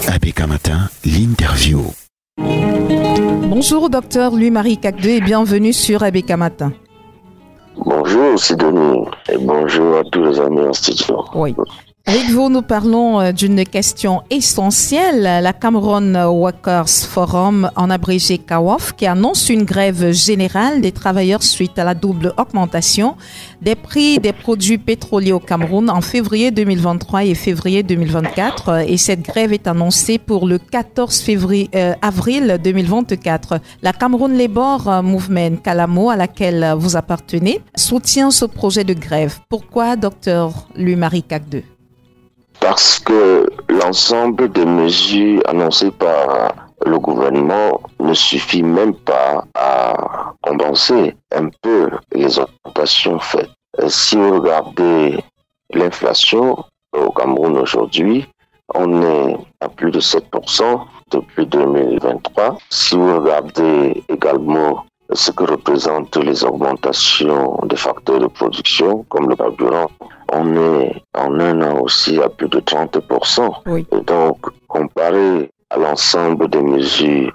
ABK Matin, l'interview. Bonjour docteur Louis-Marie Cagde et bienvenue sur ABK Matin. Bonjour Sidonie et bonjour à tous les amis en studio. Oui. Avec vous, nous parlons d'une question essentielle. La Cameroun Workers Forum, en abrégé CAWOF, qui annonce une grève générale des travailleurs suite à la double augmentation des prix des produits pétroliers au Cameroun en février 2023 et février 2024. Et cette grève est annoncée pour le 14 avril 2024. La Cameroun Labour Movement Calamo, à laquelle vous appartenez, soutient ce projet de grève. Pourquoi, docteur Louis-Marie Cagde? Parce que l'ensemble des mesures annoncées par le gouvernement ne suffit même pas à compenser un peu les augmentations faites. Si vous regardez l'inflation au Cameroun aujourd'hui, on est à plus de 7% depuis 2023. Si vous regardez également ce que représentent les augmentations des facteurs de production, comme le carburant, on est en un an aussi à plus de 30%. Oui. Et donc, comparé à l'ensemble des mesures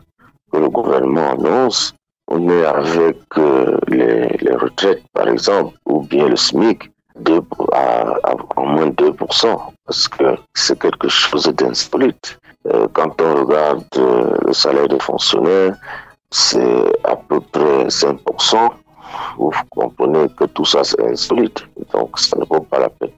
que le gouvernement annonce, on est avec les retraites, par exemple, ou bien le SMIC, à moins de 2%, parce que c'est quelque chose d'insolite. Quand on regarde le salaire des fonctionnaires, c'est à peu près 5%. Vous comprenez que tout ça c'est insolite, donc ça ne vaut pas la peine.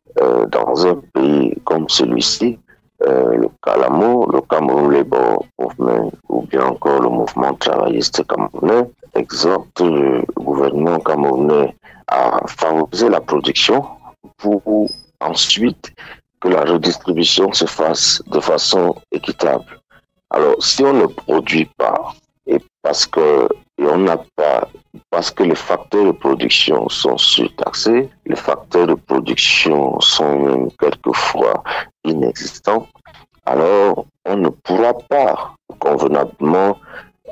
Dans un pays comme celui-ci, le Calamo, le Cameroun Labour Movement ou bien encore le mouvement travailliste camerounais exhorte le gouvernement camerounais à favoriser la production pour ensuite que la redistribution se fasse de façon équitable. Alors si on ne produit pas et parce que les facteurs de production sont surtaxés, les facteurs de production sont même quelquefois inexistants, alors on ne pourra pas convenablement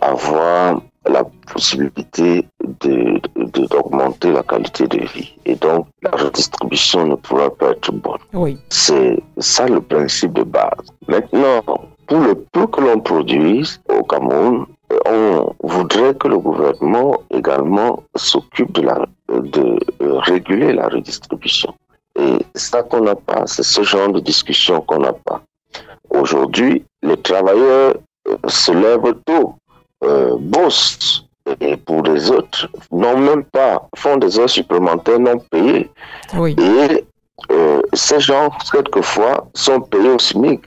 avoir la possibilité d'augmenter la qualité de vie. Et donc, la redistribution ne pourra pas être bonne. Oui. C'est ça le principe de base. Maintenant, pour le peu que l'on produise au Cameroun, on voudrait que le gouvernement également s'occupe de réguler la redistribution. Et c'est ça qu'on n'a pas, c'est ce genre de discussion qu'on n'a pas. Aujourd'hui, les travailleurs se lèvent tôt, bossent, et pour les autres, font des heures supplémentaires non payées. Oui. Et ces gens, quelquefois, sont payés au SMIC.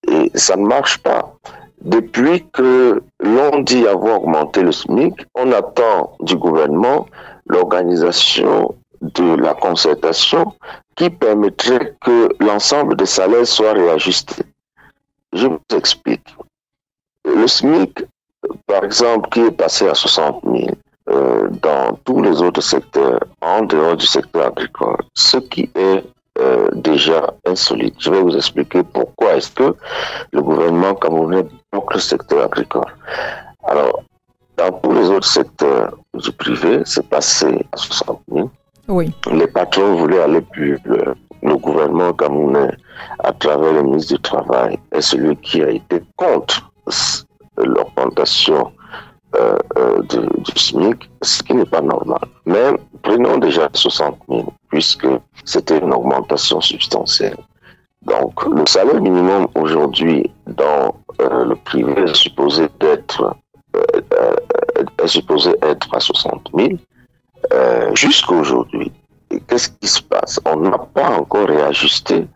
Et ça ne marche pas. Depuis que l'on dit avoir augmenté le SMIC, on attend du gouvernement l'organisation de la concertation qui permettrait que l'ensemble des salaires soient réajustés. Je vous explique. Le SMIC, par exemple, qui est passé à 60 000 dans tous les autres secteurs, en dehors du secteur agricole, ce qui est déjà insolite. Je vais vous expliquer pourquoi est-ce que le gouvernement camerounais bloque le secteur agricole. Alors, dans tous les autres secteurs du privé, c'est passé à 60 000. Oui. Les patrons voulaient aller plus loin. Le gouvernement camerounais, à travers le ministre du Travail, est celui qui a été contre l'augmentation du SMIC, ce qui n'est pas normal. Mais prenons déjà 60 000, puisque c'était une augmentation substantielle. Donc, le salaire minimum aujourd'hui dans le privé est supposé être à 60 000 jusqu'à aujourd'hui. Et qu'est-ce qui se passe? On n'a pas encore réajusté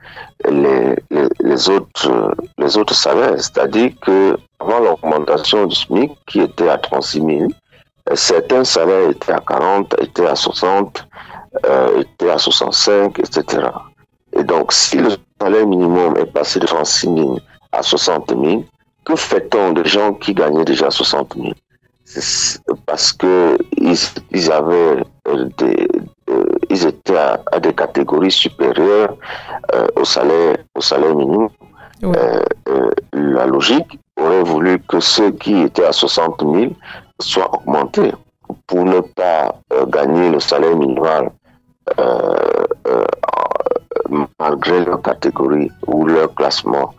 les autres salaires. C'est-à-dire que avant l'augmentation du SMIC, qui était à 36 000, certains salaires étaient à 40, étaient à 60, étaient à 65, etc. Et donc, si le salaire minimum est passé de 36 000 à 60 000, que fait-on des gens qui gagnaient déjà 60 000? C'est parce que ils étaient à des catégories supérieures au salaire minimum. Oui. La logique aurait voulu que ceux qui étaient à 60 000 soient augmentés pour ne pas gagner le salaire minimal malgré leur catégorie ou leur classement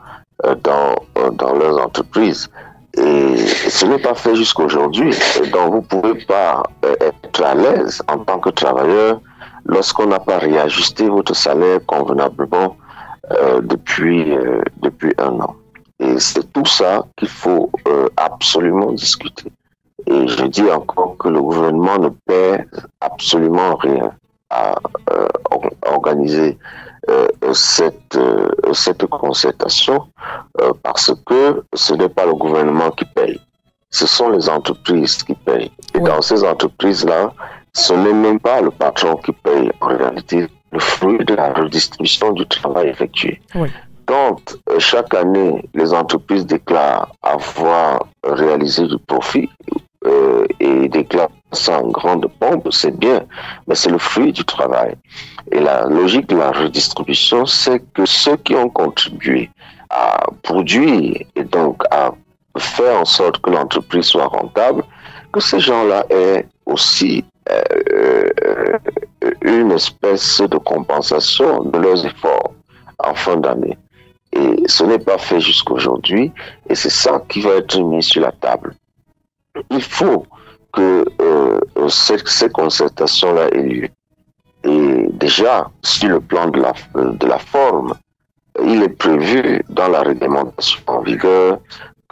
dans leurs entreprises. Et ce n'est pas fait jusqu'aujourd'hui. Donc vous ne pouvez pas être à l'aise en tant que travailleur lorsqu'on n'a pas réajusté votre salaire convenablement depuis un an. Et c'est tout ça qu'il faut absolument discuter. Et je dis encore que le gouvernement ne perd absolument rien à organiser cette concertation parce que ce n'est pas le gouvernement qui paye, ce sont les entreprises qui payent. Et dans ces entreprises-là, ce n'est même pas le patron qui paye en réalité le fruit de la redistribution du travail effectué. Oui. Quand chaque année, les entreprises déclarent avoir réalisé du profit et déclarent ça en grande pompe, c'est bien, mais c'est le fruit du travail. Et la logique de la redistribution, c'est que ceux qui ont contribué à produire et donc à faire en sorte que l'entreprise soit rentable, que ces gens-là aient aussi une espèce de compensation de leurs efforts en fin d'année. Et ce n'est pas fait jusqu'aujourd'hui, et c'est ça qui va être mis sur la table. Il faut que ces concertations-là aient lieu. Et déjà, sur le plan de la forme, il est prévu dans la réglementation en vigueur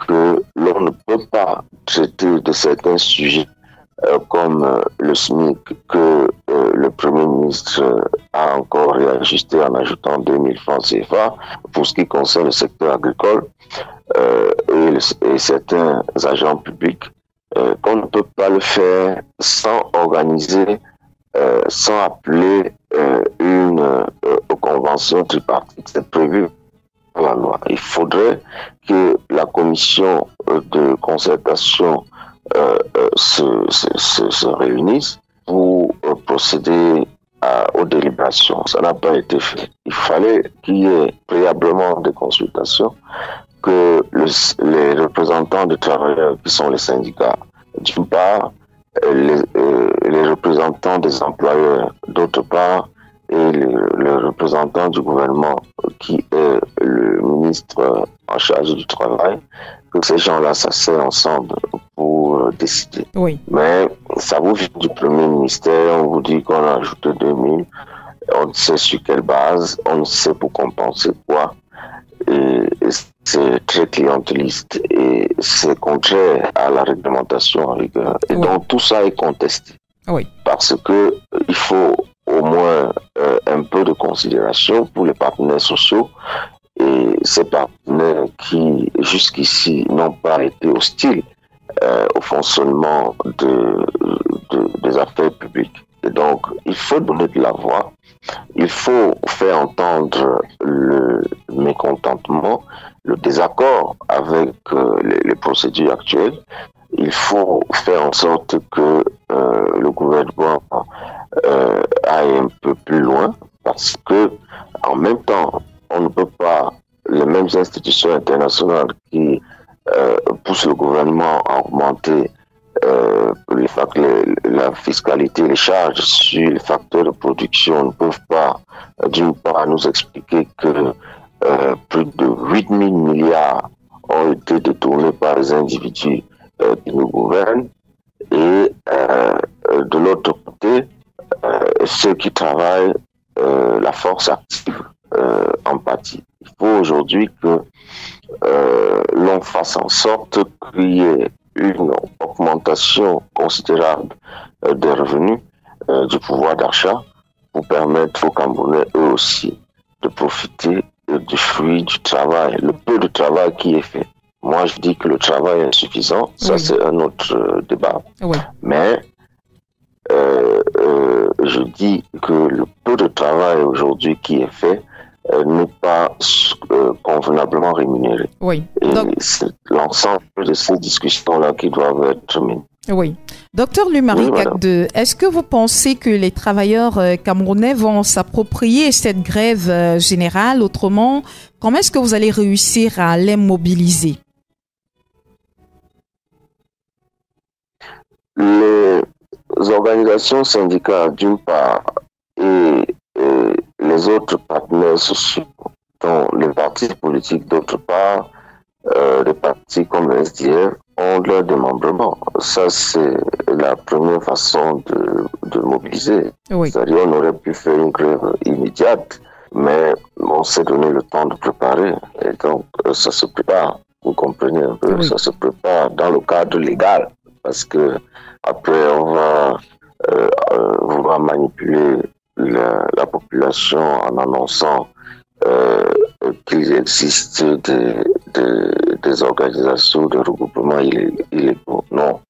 que l'on ne peut pas traiter de certains sujets comme le SMIC que le Premier ministre a encore réajusté en ajoutant 2000 francs CFA pour ce qui concerne le secteur agricole et certains agents publics, qu'on ne peut pas le faire sans organiser, sans appeler une convention tripartite. C'est prévu par la loi. Il faudrait que la commission de concertation se réunissent pour procéder aux délibérations. Ça n'a pas été fait. Il fallait qu'il y ait préalablement des consultations, que les représentants des travailleurs, qui sont les syndicats, d'une part, les représentants des employeurs, d'autre part, et le représentant du gouvernement, qui est le ministre en charge du travail, que ces gens-là s'asseyent ensemble pour décider. Oui. Mais ça vous vient du premier ministère, on vous dit qu'on a ajouté 2000, on ne sait sur quelle base, on ne sait pour compenser quoi. Et c'est très clientéliste et c'est contraire à la réglementation en vigueur. Et donc tout ça est contesté. Oui. Parce que il faut au moins un peu de considération pour les partenaires sociaux et ces partenaires qui jusqu'ici n'ont pas été hostiles au fonctionnement des affaires publiques. Et donc il faut donner de la voix. Il faut faire entendre le mécontentement, le désaccord avec les procédures actuelles. Il faut faire en sorte que le gouvernement aille un peu plus loin parce que, en même temps, on ne peut pas, les mêmes institutions internationales qui poussent le gouvernement à augmenter la fiscalité, les charges sur les facteurs de production ne peuvent pas, d'une part, nous expliquer que plus de 8 000 milliards ont été détournés par les individus qui nous gouvernent et de l'autre côté, ceux qui travaillent, la force active en pâtit. Il faut aujourd'hui que l'on fasse en sorte qu'il y ait une augmentation considérable des revenus, du pouvoir d'achat, pour permettre aux Camerounais, eux aussi, de profiter du fruit du travail, le peu de travail qui est fait. Moi, je dis que le travail est insuffisant, ça c'est un autre débat. Oui. Mais je dis que le peu de travail aujourd'hui qui est fait n'est pas convenablement rémunéré. Oui. Et donc, c'est l'ensemble de ces discussions-là qui doivent être menées. Oui. Docteur Lumari Kakde, est-ce que vous pensez que les travailleurs camerounais vont s'approprier cette grève générale? Autrement, comment est-ce que vous allez réussir à les mobiliser? Les organisations syndicales, d'une part, et les autres partenaires sociaux, dont les partis politiques d'autre part, les partis comme le SDF, ont leur démembrement. Ça, c'est la première façon de mobiliser. Oui. C'est-à-dire, on aurait pu faire une grève immédiate, mais on s'est donné le temps de préparer. Et donc, ça se prépare. Vous comprenez un peu, Oui. ça se prépare dans le cadre légal. Parce que après, on va vouloir manipuler la population en annonçant qu'il existe des organisations de regroupement illégaux. Non.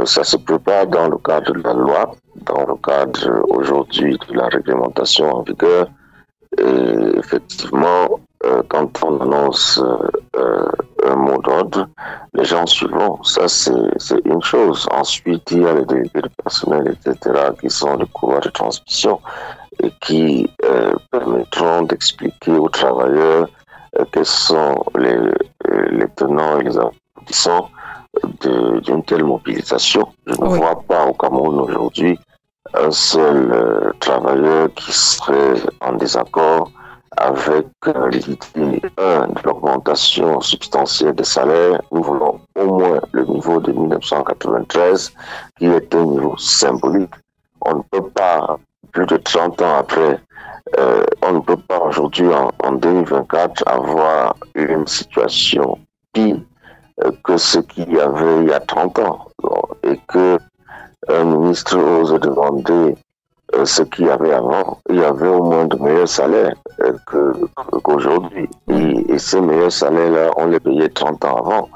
Ça se prépare dans le cadre de la loi, dans le cadre aujourd'hui de la réglementation en vigueur. Et effectivement, quand on annonce un mot d'ordre, les gens suivront. Ça, c'est une chose. Ensuite, il y a les délégués de personnel, etc., qui sont les couloirs de transmission et qui permettront d'expliquer aux travailleurs quels sont les tenants et les aboutissants d'une telle mobilisation. Je ne vois pas au Cameroun aujourd'hui un seul travailleur qui serait en désaccord avec l'idée de l'augmentation substantielle des salaires. Nous voulons au moins le niveau de 1993, qui est un niveau symbolique. On ne peut pas, plus de 30 ans après, on ne peut pas aujourd'hui, en 2024, avoir une situation pire que ce qu'il y avait il y a 30 ans. Et que un ministre ose demander ce qu'il y avait avant. Il y avait au moins de meilleurs salaires qu'aujourd'hui. Et ces meilleurs salaires-là, on les payait 30 ans avant.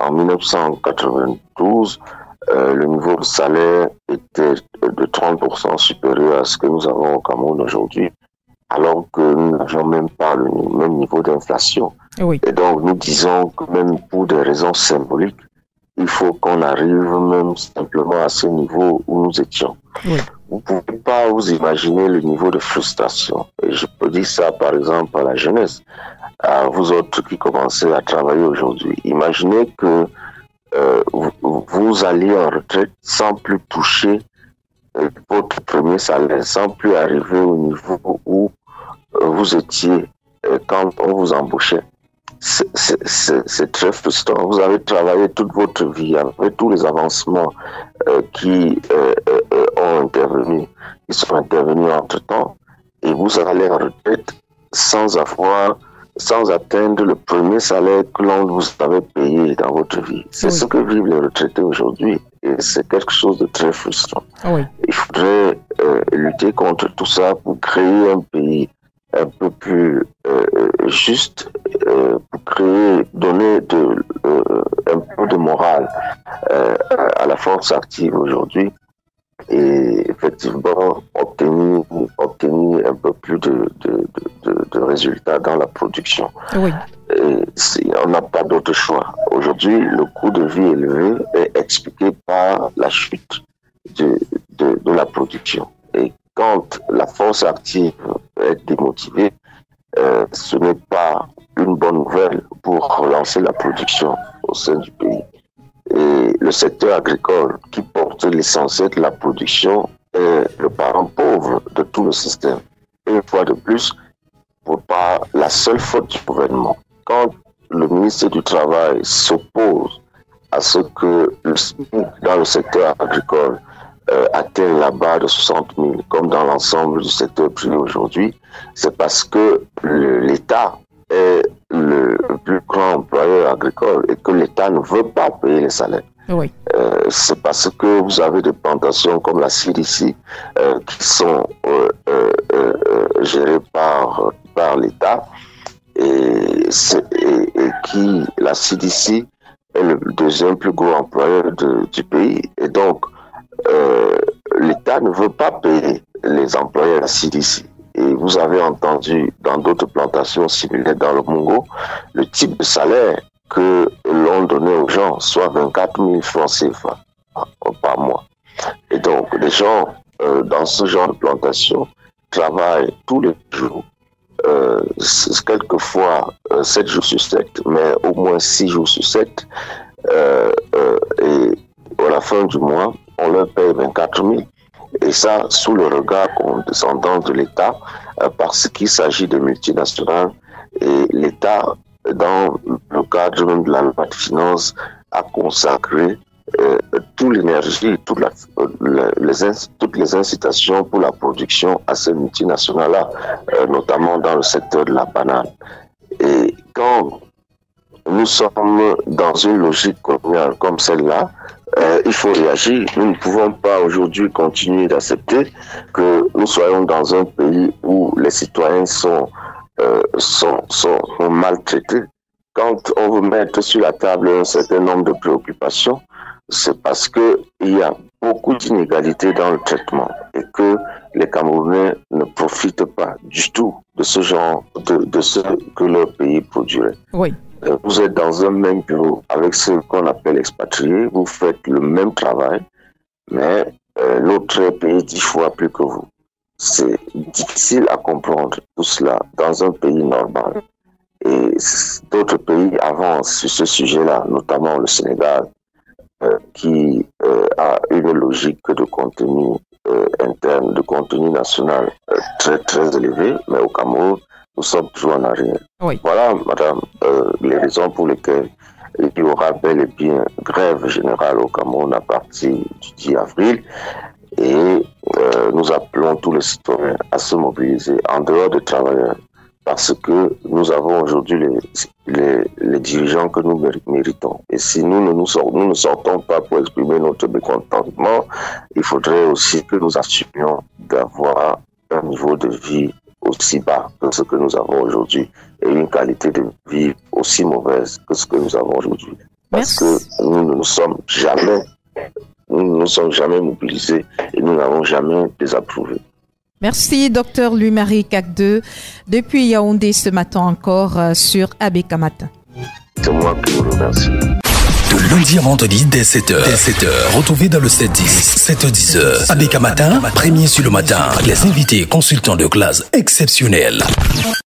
En 1992, le niveau de salaire était de 30% supérieur à ce que nous avons au Cameroun aujourd'hui, alors que nous n'avions même pas le même niveau d'inflation. Oui. Et donc, nous disons que même pour des raisons symboliques, il faut qu'on arrive même simplement à ce niveau où nous étions. Oui. Vous ne pouvez pas vous imaginer le niveau de frustration. Et je peux dire ça, par exemple, à la jeunesse, à vous autres qui commencez à travailler aujourd'hui. Imaginez que vous alliez en retraite sans plus toucher votre premier salaire, sans plus arriver au niveau où vous étiez quand on vous embauchait. C'est très frustrant. Vous avez travaillé toute votre vie avec tous les avancements qui sont intervenus entre-temps, et vous allez en retraite sans atteindre le premier salaire que l'on vous avait payé dans votre vie. C'est ce que vivent les retraités aujourd'hui, et c'est quelque chose de très frustrant. Oui. Il faudrait lutter contre tout ça pour créer un pays un peu plus juste, pour donner un peu de morale à la force active aujourd'hui, et effectivement obtenir un peu plus de résultats dans la production. Oui. On n'a pas d'autre choix. Aujourd'hui, le coût de vie élevé est expliqué par la chute de la production. Et quand la force active est démotivée, ce n'est pas une bonne nouvelle pour relancer la production au sein du pays. Et le secteur agricole, qui porte l'essentiel de la production, est le parent pauvre de tout le système. Et une fois de plus, pour pas la seule faute du gouvernement. Quand le ministre du Travail s'oppose à ce que le SMIC dans le secteur agricole atteigne la barre de 60 000, comme dans l'ensemble du secteur privé aujourd'hui, c'est parce que l'État est le plus grand employeur agricole et que l'État ne veut pas payer les salaires. Oui. C'est parce que vous avez des plantations comme la CDC qui sont gérées par l'État, et qui, la CDC, est le deuxième plus gros employeur du pays. Et donc, l'État ne veut pas payer les employés à la CDC. Et vous avez entendu dans d'autres plantations similaires dans le Mongo, le type de salaire que l'on donnait aux gens, soit 24 000 francs CFA par mois. Et donc, les gens dans ce genre de plantation travaillent tous les jours, quelquefois 7 jours sur 7, mais au moins 6 jours sur 7. Et à la fin du mois, on leur paye 24 000. Et ça, sous le regard condescendant de l'État, parce qu'il s'agit de multinationales et l'État, dans le cadre même de la loi de finances, a consacré toute l'énergie, toutes les incitations pour la production à ces multinationales-là, notamment dans le secteur de la banane. Et quand nous sommes dans une logique coloniale comme celle-là, il faut réagir. Nous ne pouvons pas aujourd'hui continuer d'accepter que nous soyons dans un pays où les citoyens sont maltraités. Quand on veut mettre sur la table un certain nombre de préoccupations, c'est parce qu'il y a beaucoup d'inégalités dans le traitement et que les Camerounais ne profitent pas du tout de ce genre, de ce que leur pays produirait. Oui. Vous êtes dans un même bureau avec ceux qu'on appelle expatriés, vous faites le même travail, mais l'autre est payé 10 fois plus que vous. C'est difficile à comprendre tout cela dans un pays normal. Et d'autres pays avancent sur ce sujet-là, notamment le Sénégal, qui a une logique de contenu interne, de contenu national très très élevé, mais au Cameroun, nous sommes toujours en arrière. Oui. Voilà, madame, les raisons pour lesquelles il y aura bel et bien grève générale au Cameroun à partir du 10 avril. Et nous appelons tous les citoyens à se mobiliser en dehors des travailleurs, parce que nous avons aujourd'hui les dirigeants que nous méritons. Et si nous ne sortons pas pour exprimer notre mécontentement, il faudrait aussi que nous assumions d'avoir un niveau de vie aussi bas que ce que nous avons aujourd'hui et une qualité de vie aussi mauvaise que ce que nous avons aujourd'hui. Parce que nous ne nous sommes jamais mobilisés et nous n'avons jamais désapprouvé. Merci, Dr Louis-Marie Kagde, depuis Yaoundé ce matin encore sur ABK Matin. C'est moi qui vous remercie. De lundi à vendredi dès 7h. Retrouvez dans le 7-10, 7h-10h. ABK Matin, premier sur le matin. Les invités consultants de classe exceptionnels.